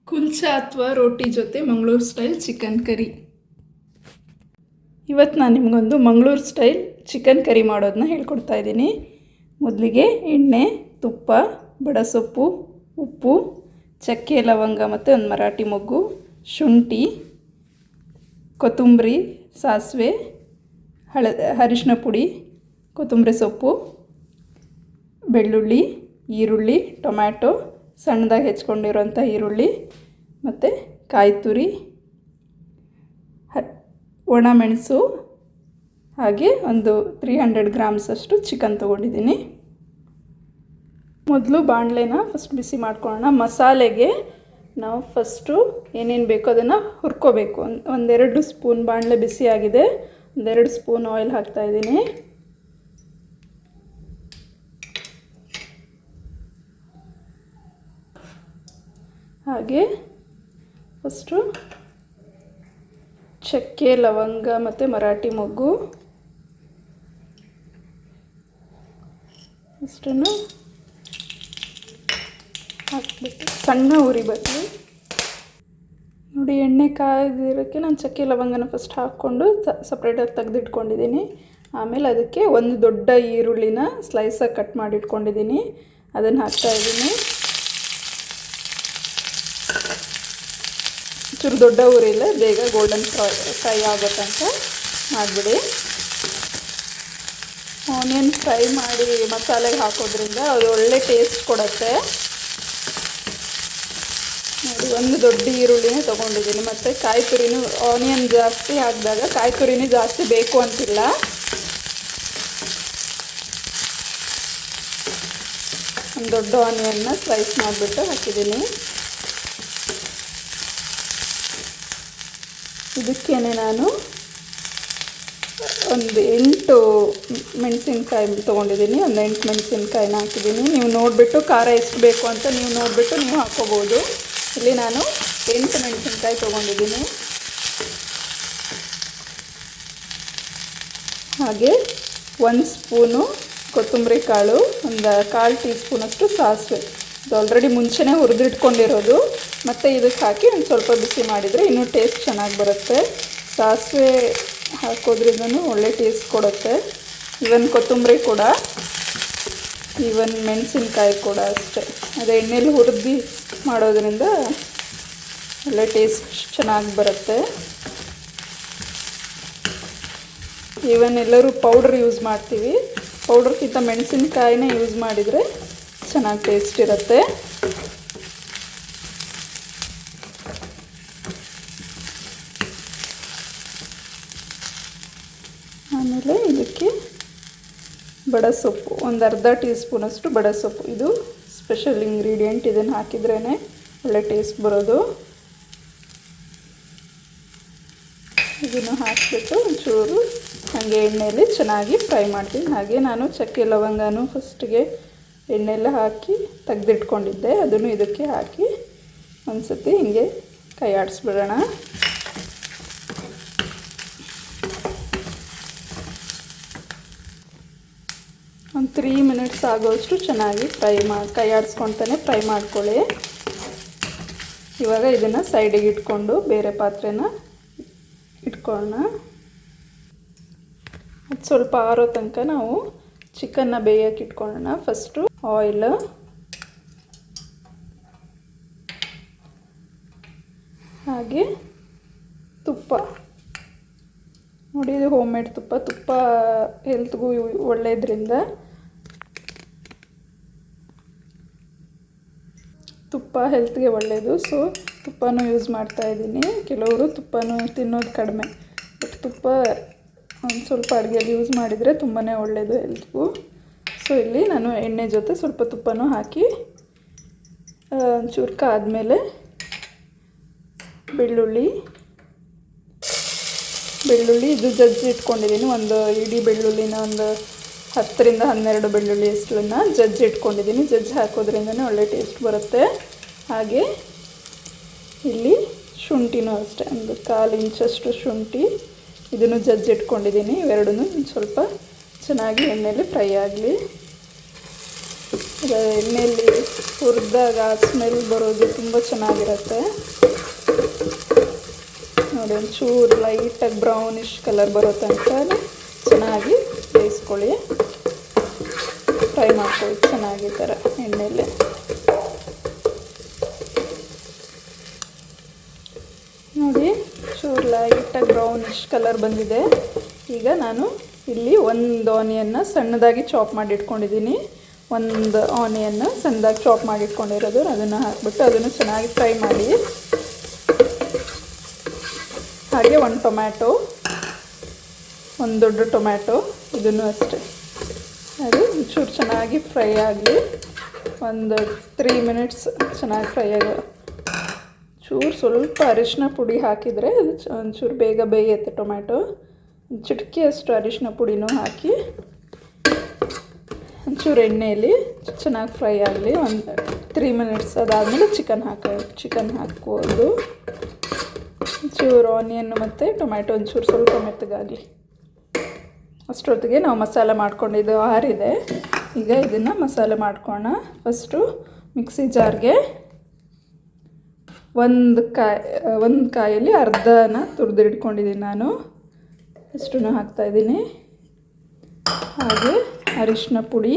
ಕುಲ್ಚಾ ಅಥವಾ ರೋಟಿ ಜೊತೆ Mangaluru style chicken curry. ಇವತ್ತು ನಾನು ನಿಮಗೊಂದು ಮಂಗಳೂರು ಸ್ಟೈಲ್ ಚಿಕನ್ ಕರಿ ಮಾಡೋದನ್ನ ಹೇಳ್ಕೊಡ್ತಾ ಇದ್ದೀನಿ. ಮೊದಲಿಗೆ ಎಣ್ಣೆ, ತುಪ್ಪ, ಬಡಸೊಪ್ಪು, ಉಪ್ಪು, ಚಕ್ಕೆ, ಲವಂಗ ಮತ್ತು ಒಂದು ಮರಾಠಿ ಮೊಗ್ಗು, ಶುಂಠಿ, ಕೊತ್ತಂಬರಿ, ಸಾಸಿವೆ, ಅರಿಶಿನ ಪುಡಿ, ಕೊತ್ತಂಬರಿ ಸೊಪ್ಪು, ಬೆಳ್ಳುಳ್ಳಿ, ಈರುಳ್ಳಿ, ಟೊಮ್ಯಾಟೊ, ಸಣ್ಣದಾಗಿ ಹೆಚ್ಕೊಂಡಿರೋಂಥ ಈರುಳ್ಳಿ ಮತ್ತು ಕಾಯಿ ತುರಿ, ಒಣಮೆಣಸು, ಹಾಗೆ ಒಂದು 300 ಗ್ರಾಮ್ಸ್ ಅಷ್ಟು ಚಿಕನ್ ತೊಗೊಂಡಿದ್ದೀನಿ. ಮೊದಲು ಬಾಣಲೆನ ಫಸ್ಟ್ ಬಿಸಿ ಮಾಡ್ಕೊಳ್ಳೋಣ. ಮಸಾಲೆಗೆ ನಾವು ಫಸ್ಟು ಏನೇನು ಬೇಕೋ ಅದನ್ನು ಹುರ್ಕೋಬೇಕು. ಒಂದೆರಡು ಸ್ಪೂನ್ ಬಾಣಲೆ ಬಿಸಿಯಾಗಿದೆ, 2 ಸ್ಪೂನ್ ಆಯಿಲ್ ಹಾಕ್ತಾಯಿದ್ದೀನಿ. ಹಾಗೆ ಫಸ್ಟು ಚಕ್ಕೆ, ಲವಂಗ ಮತ್ತು ಮರಾಠಿ ಮೊಗ್ಗು ಇಷ್ಟನ್ನು ಹಾಕ್ಬಿಟ್ಟು ಸಣ್ಣ ಉರಿಬೇಕು. ನೋಡಿ, ಎಣ್ಣೆ ಕಾಯ್ದಿರೋಕ್ಕೆ ನಾನು ಚಕ್ಕೆ ಲವಂಗನ ಫಸ್ಟ್ ಹಾಕ್ಕೊಂಡು ಸಪ್ರೇಟಾಗಿ ತೆಗೆದಿಟ್ಕೊಂಡಿದ್ದೀನಿ. ಆಮೇಲೆ ಅದಕ್ಕೆ ಒಂದು ದೊಡ್ಡ ಈರುಳ್ಳಿನ ಸ್ಲೈಸಾಗಿ ಕಟ್ ಮಾಡಿ ಇಟ್ಕೊಂಡಿದ್ದೀನಿ, ಅದನ್ನು ಹಾಕ್ತಾಯಿದ್ದೀನಿ. ಚೂರು ದೊಡ್ಡ ಉರಿಲ್ಲ, ಬೇಗ ಗೋಲ್ಡನ್ ಫ್ರೈ ಆಗೋತ್ತಂತ ಮಾಡಿಬಿಡಿ. ಆನಿಯನ್ ಫ್ರೈ ಮಾಡಿ ಮಸಾಲೆಗೆ ಹಾಕೋದ್ರಿಂದ ಅದು ಒಳ್ಳೆ ಟೇಸ್ಟ್ ಕೊಡುತ್ತೆ. ನೋಡಿ, ಒಂದು ದೊಡ್ಡ ಈರುಳ್ಳಿನೇ ತೊಗೊಂಡಿದ್ದೀನಿ. ಮತ್ತು ಕಾಯಿ ತುರಿನೂ, ಆನಿಯನ್ ಜಾಸ್ತಿ ಹಾಕಿದಾಗ ಕಾಯಿ ತುರಿನೂ ಜಾಸ್ತಿ ಬೇಕು ಅಂತಿಲ್ಲ. ಒಂದು ದೊಡ್ಡ ಆನಿಯನ್ನ ಸ್ಲೈಸ್ ಮಾಡಿಬಿಟ್ಟು ಹಾಕಿದ್ದೀನಿ. ಇದಕ್ಕೇನೆ ನಾನು ಒಂದು 8 ಮೆಣಸಿನ್ಕಾಯಿ ತೊಗೊಂಡಿದ್ದೀನಿ. ಒಂದು 8 ಮೆಣಸಿನ್ಕಾಯಿನ ಹಾಕಿದ್ದೀನಿ. ನೀವು ನೋಡಿಬಿಟ್ಟು ಖಾರ ಎಷ್ಟು ಬೇಕು ಅಂತ ನೀವು ನೋಡಿಬಿಟ್ಟು ನೀವು ಹಾಕ್ಕೋಬೋದು. ಇಲ್ಲಿ ನಾನು 8 ಮೆಣಸಿನ್ಕಾಯಿ ತೊಗೊಂಡಿದ್ದೀನಿ. ಹಾಗೆ 1 ಸ್ಪೂನು ಕೊತ್ತಂಬರಿ ಕಾಳು, ಒಂದು 1/4 ಟೀ ಸ್ಪೂನಷ್ಟು ಸಾಸಿವೆ. ಇದು ಆಲ್ರೆಡಿ ಮುಂಚೆನೇ ಹುರಿದಿಟ್ಕೊಂಡಿರೋದು. ಮತ್ತು ಇದಕ್ಕೆ ಹಾಕಿ ಒಂದು ಸ್ವಲ್ಪ ಬಿಸಿ ಮಾಡಿದರೆ ಇನ್ನೂ ಟೇಸ್ಟ್ ಚೆನ್ನಾಗಿ ಬರುತ್ತೆ. ಸಾಸಿವೆ ಹಾಕೋದ್ರಿಂದನೂ ಒಳ್ಳೆ ಟೇಸ್ಟ್ ಕೊಡುತ್ತೆ. ಈವನ್ ಕೊತ್ತಂಬರಿ ಕೂಡ, ಈವನ್ ಮೆಣಸಿನ್ಕಾಯಿ ಕೂಡ ಅಷ್ಟೇ. ಅದು ಎಣ್ಣೆಲಿ ಹುರಿದು ಮಾಡೋದ್ರಿಂದ ಒಳ್ಳೆ ಟೇಸ್ಟ್ ಚೆನ್ನಾಗಿ ಬರುತ್ತೆ. ಈವನ್ ಎಲ್ಲರೂ ಪೌಡ್ರ್ ಯೂಸ್ ಮಾಡ್ತೀವಿ, ಪೌಡ್ರ್ಗಿಂತ ಮೆಣಸಿನ್ಕಾಯಿನೇ ಯೂಸ್ ಮಾಡಿದರೆ ಚೆನ್ನಾಗಿ ಟೇಸ್ಟ್ ಇರುತ್ತೆ. ಆಮೇಲೆ ಇದಕ್ಕೆ ಬಡಸೊಪ್ಪು, ಒಂದು ಅರ್ಧ ಟೀ ಸ್ಪೂನಷ್ಟು ಬಡಸೊಪ್ಪು. ಇದು ಸ್ಪೆಷಲ್ ಇಂಗ್ರೀಡಿಯೆಂಟ್, ಇದನ್ನು ಹಾಕಿದ್ರೇ ಒಳ್ಳೆ ಟೇಸ್ಟ್ ಬರೋದು. ಇದನ್ನು ಹಾಕಿಬಿಟ್ಟು ಒಂಚೂರು ಹಾಗೆ ಎಣ್ಣೆಯಲ್ಲಿ ಚೆನ್ನಾಗಿ ಫ್ರೈ ಮಾಡ್ತೀನಿ. ಹಾಗೆ ನಾನು ಚಕ್ಕೆ ಲವಂಗನೂ ಫಸ್ಟಿಗೆ ಎಣ್ಣೆಲ್ಲ ಹಾಕಿ ತೆಗೆದಿಟ್ಕೊಂಡಿದ್ದೆ, ಅದನ್ನು ಇದಕ್ಕೆ ಹಾಕಿ ಒಂದು ಸತಿ ಹಿಂಗೆ ಕೈ ಆಡಿಸ್ಬಿಡೋಣ. ಒಂದು 3 ಮಿನಿಟ್ಸ್ ಆಗೋಷ್ಟು ಚೆನ್ನಾಗಿ ಕೈ ಆಡಿಸ್ಕೊತಾನೆ ಫ್ರೈ ಮಾಡ್ಕೊಳ್ಳಿ. ಇವಾಗ ಇದನ್ನು ಸೈಡಿಗೆ ಇಟ್ಕೊಂಡು ಬೇರೆ ಪಾತ್ರೆನ ಇಟ್ಕೊಳ್ಳೋಣ. ಅದು ಸ್ವಲ್ಪ ಆರೋ ತನಕ ನಾವು ಚಿಕನ್ನ ಬೇಯಕ್ಕೆ ಇಟ್ಕೊಳ್ಳೋಣ. ಫಸ್ಟು ಆಯಿಲ್, ಹಾಗೆ ತುಪ್ಪ. ನೋಡಿ, ಇದು ಹೋಮ್ ಮೇಡ್ ತುಪ್ಪ. ತುಪ್ಪ ಹೆಲ್ತ್ಗೂ ಒಳ್ಳೆಯದ್ರಿಂದ ತುಪ್ಪ ಹೆಲ್ತ್ಗೆ ಒಳ್ಳೆಯದು. ಸೊ ತುಪ್ಪನೂ ಯೂಸ್ ಮಾಡ್ತಾಯಿದ್ದೀನಿ. ಕೆಲವರು ತುಪ್ಪನೂ ತಿನ್ನೋದು ಕಡಿಮೆ, ಬಟ್ ತುಪ್ಪ ಒಂದು ಸ್ವಲ್ಪ ಅಡುಗೆಯಲ್ಲಿ ಯೂಸ್ ಮಾಡಿದರೆ ತುಂಬಾ ಒಳ್ಳೆಯದು ಹೆಲ್ತ್ಗೂ. ಸೊ ಇಲ್ಲಿ ನಾನು ಎಣ್ಣೆ ಜೊತೆ ಸ್ವಲ್ಪ ತುಪ್ಪನೂ ಹಾಕಿ ಒಂಚೂರು ಕಾದ್ಮೇಲೆ ಬೆಳ್ಳುಳ್ಳಿ ಇದು ಜಜ್ಜಿ ಇಟ್ಕೊಂಡಿದ್ದೀನಿ. ಒಂದು ಇಡೀ ಬೆಳ್ಳುಳ್ಳಿನ ಒಂದು 10ರಿಂದ 12 ಬೆಳ್ಳುಳ್ಳಿ ಅಷ್ಟನ್ನು ಜಜ್ಜಿ ಇಟ್ಕೊಂಡಿದ್ದೀನಿ. ಜಜ್ಜಿ ಹಾಕೋದ್ರಿಂದನೇ ಒಳ್ಳೆ ಟೇಸ್ಟ್ ಬರುತ್ತೆ. ಹಾಗೆ ಇಲ್ಲಿ ಶುಂಠಿನೂ ಅಷ್ಟೇ, ಒಂದು 1/4 ಇಂಚಷ್ಟು ಶುಂಠಿ, ಇದನ್ನು ಜಜ್ಜಿ ಇಟ್ಕೊಂಡಿದ್ದೀನಿ. ಇವೆರಡನ್ನೂ ಸ್ವಲ್ಪ ಚೆನ್ನಾಗಿ ಎಣ್ಣೆಯಲ್ಲಿ ಫ್ರೈ ಆಗಲಿ. ಎಣ್ಣೆಯಲ್ಲಿ ಹುರಿದಾಗ ಸ್ಮೆಲ್ ಬರೋದು ತುಂಬ ಚೆನ್ನಾಗಿರುತ್ತೆ. ನೋಡಿ ಒಂಚೂರು ಲೈಟಾಗಿ ಬ್ರೌನಿಷ್ ಕಲರ್ ಬರೋ ತನಕ ಚೆನ್ನಾಗಿ ಬೇಯಿಸ್ಕೊಳ್ಳಿ, ಫ್ರೈ ಮಾಡ್ಕೊಳ್ಳಿ ಚೆನ್ನಾಗಿ ಈ ಥರ ಎಣ್ಣೆಲೆ. ನೋಡಿ ಚೂರು ಲೈಟಾಗಿ ಬ್ರೌನಿಷ್ ಕಲರ್ ಬಂದಿದೆ. ಈಗ ನಾನು ಇಲ್ಲಿ ಒಂದು ಆನಿಯನ್ನ ಸಣ್ಣದಾಗಿ ಚಾಪ್ ಮಾಡಿ ಇಟ್ಕೊಂಡಿದ್ದೀನಿ. ಒಂದು ಆನಿಯನ್ನ ಸಣ್ಣದಾಗಿ ಚಾಪ್ ಮಾಡಿ ಇಟ್ಕೊಂಡಿರೋದು ಅದನ್ನು ಹಾಕ್ಬಿಟ್ಟು ಅದನ್ನು ಚೆನ್ನಾಗಿ ಫ್ರೈ ಮಾಡಿ. ಹಾಗೆ ಒಂದು ಟೊಮ್ಯಾಟೊ, ಒಂದು ದೊಡ್ಡ ಟೊಮ್ಯಾಟೊ, ಇದನ್ನು ಅಷ್ಟೇ ಅದು ಒಂಚೂರು ಚೆನ್ನಾಗಿ ಫ್ರೈ ಆಗಲಿ. ಒಂದು 3 ಮಿನಿಟ್ಸ್ ಚೆನ್ನಾಗಿ ಫ್ರೈ ಆಗ ಸ್ವಲ್ಪ ಅರಿಶಿನ ಪುಡಿ ಹಾಕಿದರೆ ಅದು ಒಂಚೂರು ಬೇಗ ಬೇಯುತ್ತೆ. ಟೊಮ್ಯಾಟೊ ಚಿಟಿಕೆಯಷ್ಟು ಅರಿಶಿನ ಪುಡಿನೂ ಹಾಕಿ ಒಂಚೂರು ಎಣ್ಣೆಯಲ್ಲಿ ಚೆನ್ನಾಗಿ ಫ್ರೈ ಆಗಲಿ. ಒಂದು 3 ಮಿನಿಟ್ಸ್ ಅದಾದಮೇಲೆ ಚಿಕನ್ ಹಾಕ್ಬೋದು. ಒಂಚೂರು ಆನಿಯನ್ನು ಮತ್ತು ಟೊಮ್ಯಾಟೊ ಒಂಚೂರು ಸ್ವಲ್ಪ ಮೆತ್ತಗಾಗಲಿ. ಅಷ್ಟೊತ್ತಿಗೆ ನಾವು ಮಸಾಲೆ ಮಾಡ್ಕೊಂಡಿದ್ದು ಆರಿದೆ. ಈಗ ಇದನ್ನು ಮಸಾಲೆ ಮಾಡ್ಕೊಳ್ಳೋಣ. ಫಸ್ಟು ಮಿಕ್ಸಿ ಜಾರ್ಗೆ ಒಂದು ಕಾಯಲ್ಲಿ ಅರ್ಧನ ತುರಿದಿಟ್ಕೊಂಡಿದ್ದೀನಿ ನಾನು, ಅಷ್ಟನ್ನು ಹಾಕ್ತಾಯಿದ್ದೀನಿ. ಹಾಗೆ ಅರಿಶಿನ ಪುಡಿ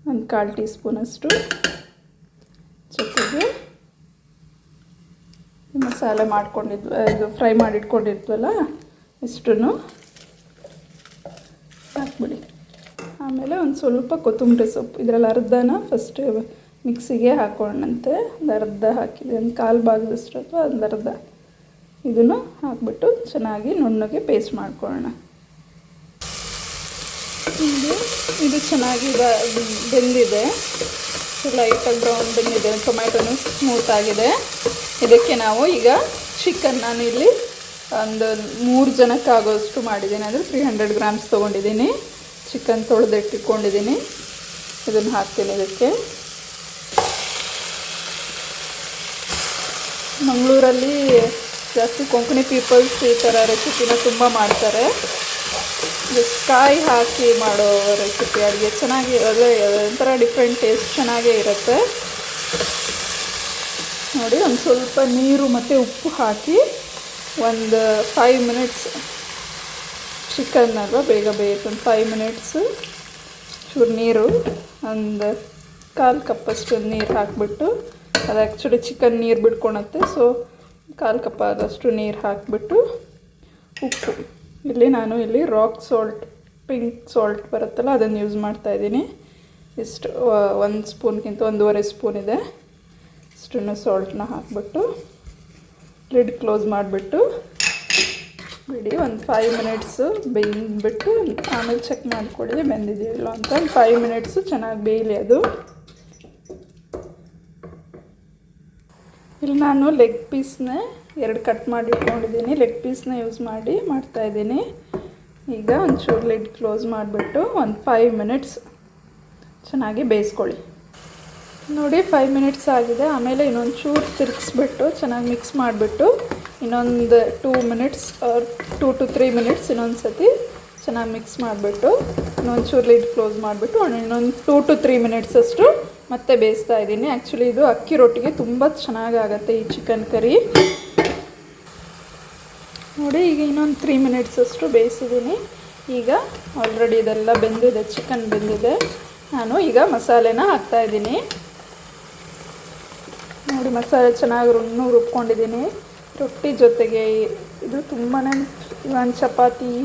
ಒಂದು 1/4 ಟೀ ಸ್ಪೂನಷ್ಟು, ಜೊತೆಗೆ ಮಸಾಲೆ ಇದು ಫ್ರೈ ಮಾಡಿಟ್ಕೊಂಡಿದ್ವಲ್ಲ ಇಷ್ಟನ್ನು ಹಾಕ್ಬಿಡಿ. ಆಮೇಲೆ ಒಂದು ಸ್ವಲ್ಪ ಕೊತ್ತಂಬರಿ ಸೊಪ್ಪು, ಇದರಲ್ಲಿ ಅರ್ಧನ ಫಸ್ಟ್ ಮಿಕ್ಸಿಗೆ ಹಾಕೋಣಂತೆ. ಒಂದು ಅರ್ಧ ಹಾಕಿದೆ, ಒಂದು 1/4 ಭಾಗದಷ್ಟು ಅಥವಾ ಒಂದು ಅರ್ಧ ಇದನ್ನು ಹಾಕ್ಬಿಟ್ಟು ಚೆನ್ನಾಗಿ ನುಣ್ಣಗೆ ಪೇಸ್ಟ್ ಮಾಡ್ಕೊಳ್ಳೋಣ. ಇದು ಚೆನ್ನಾಗಿ ಬೆಂದಿದೆ, ಲೈಟಾಗಿ ಬ್ರೌನ್ ಬೆಂದಿದೆ, ಟೊಮ್ಯಾಟೊನು ಸ್ಮೂತ್ ಆಗಿದೆ. ಇದಕ್ಕೆ ನಾವು ಈಗ ನಾನು ಇಲ್ಲಿ ಒಂದು 3 ಜನಕ್ಕಾಗೋಷ್ಟು ಮಾಡಿದ್ದೀನಿ. ಅಂದರೆ 300 ಗ್ರಾಮ್ಸ್ ತೊಗೊಂಡಿದ್ದೀನಿ. ಚಿಕನ್ ತೊಳೆದಿಟ್ಟಿಟ್ಕೊಂಡಿದ್ದೀನಿ, ಇದನ್ನು ಹಾಕ್ತೀನಿ ಇದಕ್ಕೆ. ಮಂಗಳೂರಲ್ಲಿ ಜಾಸ್ತಿ ಕೊಂಕಣಿ ಪೀಪಲ್ಸ್ ಈ ಥರ ರೆಸಿಪಿನ ತುಂಬ ಮಾಡ್ತಾರೆ. ಕಾಯಿ ಹಾಕಿ ಮಾಡೋ ರೆಸಿಪಿ ಅಡುಗೆ ಚೆನ್ನಾಗಿ, ಅದೇ ಒಂಥರ ಡಿಫ್ರೆಂಟ್ ಟೇಸ್ಟ್ ಚೆನ್ನಾಗೇ ಇರುತ್ತೆ. ನೋಡಿ ಒಂದು ಸ್ವಲ್ಪ ನೀರು ಮತ್ತು ಉಪ್ಪು ಹಾಕಿ ಒಂದು 5 ಮಿನಿಟ್ಸ್, ಚಿಕನ್ ಅಲ್ವಾ ಬೇಗ ಬೇಯುತ್ತೆ, ಒಂದು 5 ಮಿನಿಟ್ಸು ಚೂರು ನೀರು, ಒಂದು 1/4 ಕಪ್ಪಷ್ಟು ನೀರು ಹಾಕಿಬಿಟ್ಟು, ಅದು ಆ್ಯಕ್ಚುಲಿ ಚಿಕನ್ ನೀರು ಬಿಟ್ಕೊಳುತ್ತೆ. ಸೊ 1/4 ಕಪ್ ಆದಷ್ಟು ನೀರು ಹಾಕಿಬಿಟ್ಟು ಉಪ್ಪು, ನಾನು ಇಲ್ಲಿ ರಾಕ್ ಸಾಲ್ಟ್, ಪಿಂಕ್ ಸಾಲ್ಟ್ ಬರುತ್ತಲ್ಲ ಅದನ್ನು ಯೂಸ್ ಮಾಡ್ತಾಯಿದ್ದೀನಿ. ಇಷ್ಟು 1 ಸ್ಪೂನ್ಗಿಂತ 1.5 ಸ್ಪೂನ್ ಇದೆ. ಇಷ್ಟನ್ನು ಸಾಲ್ಟನ್ನ ಹಾಕಿಬಿಟ್ಟು ಲಿಡ್ ಕ್ಲೋಸ್ ಮಾಡಿಬಿಟ್ಟು ಬಿಡಿ. ಒಂದು 5 ಮಿನಿಟ್ಸು ಬೇಯ್ಬಿಟ್ಟು ಆಮೇಲೆ ಚೆಕ್ ಮಾಡ್ಕೊಳ್ಳಿ ಬೆಂದಿದೆಯಿಲ್ಲ ಅಂತ. ಒಂದು 5 ಮಿನಿಟ್ಸು ಚೆನ್ನಾಗಿ ಬೇಯಲಿ ಅದು. ಇಲ್ಲಿ ನಾನು ಲೆಗ್ ಪೀಸ್ನ 2 ಕಟ್ ಮಾಡಿ ಇಟ್ಕೊಂಡಿದ್ದೀನಿ. ಲೆಗ್ ಪೀಸ್ನ ಯೂಸ್ ಮಾಡಿ ಮಾಡ್ತಾಯಿದ್ದೀನಿ. ಈಗ ಒಂಚೂರು ಲಿಡ್ ಕ್ಲೋಸ್ ಮಾಡಿಬಿಟ್ಟು ಒಂದು 5 ಮಿನಿಟ್ಸ್ ಚೆನ್ನಾಗಿ ಬೇಯಿಸ್ಕೊಳ್ಳಿ. ನೋಡಿ 5 ಮಿನಿಟ್ಸ್ ಆಗಿದೆ. ಆಮೇಲೆ ಇನ್ನೊಂದು ಚೂರು ತಿರುಗಿಸ್ಬಿಟ್ಟು ಚೆನ್ನಾಗಿ ಮಿಕ್ಸ್ ಮಾಡಿಬಿಟ್ಟು ಇನ್ನೊಂದು 2 ಮಿನಿಟ್ಸ್ 2 to 3 ಮಿನಿಟ್ಸ್ ಇನ್ನೊಂದು ಸತಿ ಚೆನ್ನಾಗಿ ಮಿಕ್ಸ್ ಮಾಡಿಬಿಟ್ಟು ಇನ್ನೊಂಚೂರು ಲಿಡ್ ಕ್ಲೋಸ್ ಮಾಡಿಬಿಟ್ಟು ಇನ್ನೊಂದು 2 to 3 ಮಿನಿಟ್ಸ್ ಅಷ್ಟು ಮತ್ತೆ ಬೇಯಿಸ್ತಾ ಇದ್ದೀನಿ. ಆ್ಯಕ್ಚುಲಿ ಇದು ಅಕ್ಕಿ ರೊಟ್ಟಿಗೆ ತುಂಬ ಚೆನ್ನಾಗಾಗತ್ತೆ ಈ ಚಿಕನ್ ಕರಿ. ನೋಡಿ ಈಗ ಇನ್ನೊಂದು 3 ಮಿನಿಟ್ಸ್ ಅಷ್ಟು ಬೇಯಿಸಿದ್ದೀನಿ. ಈಗ ಆಲ್ರೆಡಿ ಇದೆಲ್ಲ ಬೆಂದಿದೆ, ಚಿಕನ್ ಬೆಂದಿದೆ. ನಾನು ಈಗ ಮಸಾಲೆನ ಹಾಕ್ತಾಯಿದ್ದೀನಿ. ನೋಡಿ ಮಸಾಲೆ ಚೆನ್ನಾಗಿ ರುಬ್ಕೊಂಡಿದ್ದೀನಿ. ರೊಟ್ಟಿ ಜೊತೆಗೆ ಇದು ತುಂಬಾ, ಇವನ್ ಚಪಾತಿಗೆ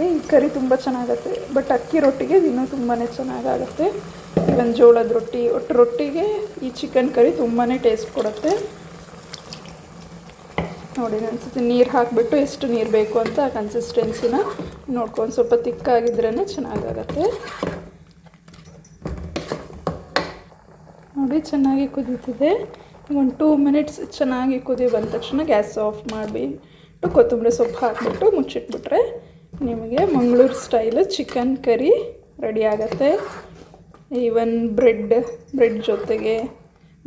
ಈ ಕರಿ ತುಂಬ ಚೆನ್ನಾಗತ್ತೆ. ಬಟ್ ಅಕ್ಕಿ ರೊಟ್ಟಿಗೆ ಇನ್ನೂ ತುಂಬಾ ಚೆನ್ನಾಗಾಗುತ್ತೆ. ಇವನ್ ಜೋಳದ ರೊಟ್ಟಿ, ಒಟ್ಟು ರೊಟ್ಟಿಗೆ ಈ ಚಿಕನ್ ಕರಿ ತುಂಬಾ ಟೇಸ್ಟ್ ಕೊಡುತ್ತೆ. ನೋಡಿ ಅನ್ಸುತ್ತೆ ನೀರು ಹಾಕಿಬಿಟ್ಟು ಎಷ್ಟು ನೀರು ಬೇಕು ಅಂತ ಕನ್ಸಿಸ್ಟೆನ್ಸಿನ ನೋಡ್ಕೊಂಡು, ಸ್ವಲ್ಪ ತಿಕ್ಕಾಗಿದ್ರೇ ಚೆನ್ನಾಗಾಗತ್ತೆ. ನೋಡಿ ಚೆನ್ನಾಗಿ ಕುದೀತಿದೆ. ಒಂದು 2 ಮಿನಿಟ್ಸ್ ಚೆನ್ನಾಗಿ ಕುದಿ ಬಂದ ತಕ್ಷಣ ಗ್ಯಾಸ್ ಆಫ್ ಮಾಡಿಬಿಟ್ಟು ಕೊತ್ತಂಬರಿ ಸೊಪ್ಪು ಹಾಕಿಬಿಟ್ಟು ಮುಚ್ಚಿಟ್ಬಿಟ್ರೆ ನಿಮಗೆ Mangaluru style chicken curry ready ಆಗುತ್ತೆ. ಈವನ್ ಬ್ರೆಡ್ ಜೊತೆಗೆ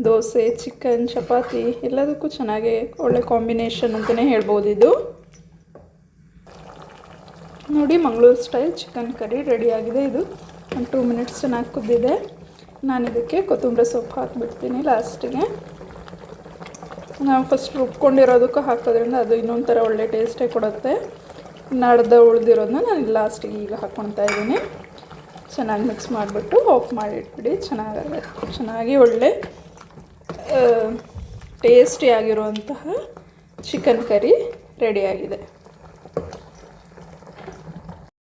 ದೋಸೆ, ಚಿಕನ್, ಚಪಾತಿ ಎಲ್ಲದಕ್ಕೂ ಚೆನ್ನಾಗಿ ಒಳ್ಳೆ ಕಾಂಬಿನೇಷನ್ ಅಂತಲೇ ಹೇಳ್ಬೋದು ಇದು. ನೋಡಿ ಮಂಗಳೂರು ಸ್ಟೈಲ್ ಚಿಕನ್ ಕರಿ ರೆಡಿಯಾಗಿದೆ. ಇದು ಒಂದು 2 ಮಿನಿಟ್ಸ್ ಚೆನ್ನಾಗಿ ಕುದ್ದಿದೆ. ನಾನು ಇದಕ್ಕೆ ಕೊತ್ತಂಬರಿ ಸೊಪ್ಪು ಹಾಕಿಬಿಡ್ತೀನಿ ಲಾಸ್ಟಿಗೆ. ನಾವು ಫಸ್ಟ್ ರುಬ್ಕೊಂಡಿರೋದಕ್ಕೂ ಹಾಕೋದ್ರಿಂದ ಅದು ಇನ್ನೊಂದು ಥರ ಒಳ್ಳೆ ಟೇಸ್ಟೇ ಕೊಡುತ್ತೆ. ಇನ್ನು ಅರ್ಧ ಉಳಿದಿರೋದನ್ನ ನಾನು ಲಾಸ್ಟಿಗೆ ಈಗ ಹಾಕ್ಕೊಳ್ತಾ ಇದ್ದೀನಿ. ಚೆನ್ನಾಗಿ ಮಿಕ್ಸ್ ಮಾಡಿಬಿಟ್ಟು ಆಫ್ ಮಾಡಿಟ್ಬಿಡಿ. ಚೆನ್ನಾಗಿ ಒಳ್ಳೆ ಟೇಸ್ಟಿಯಾಗಿರುವಂತಹ ಚಿಕನ್ ಕರಿ ರೆಡಿಯಾಗಿದೆ.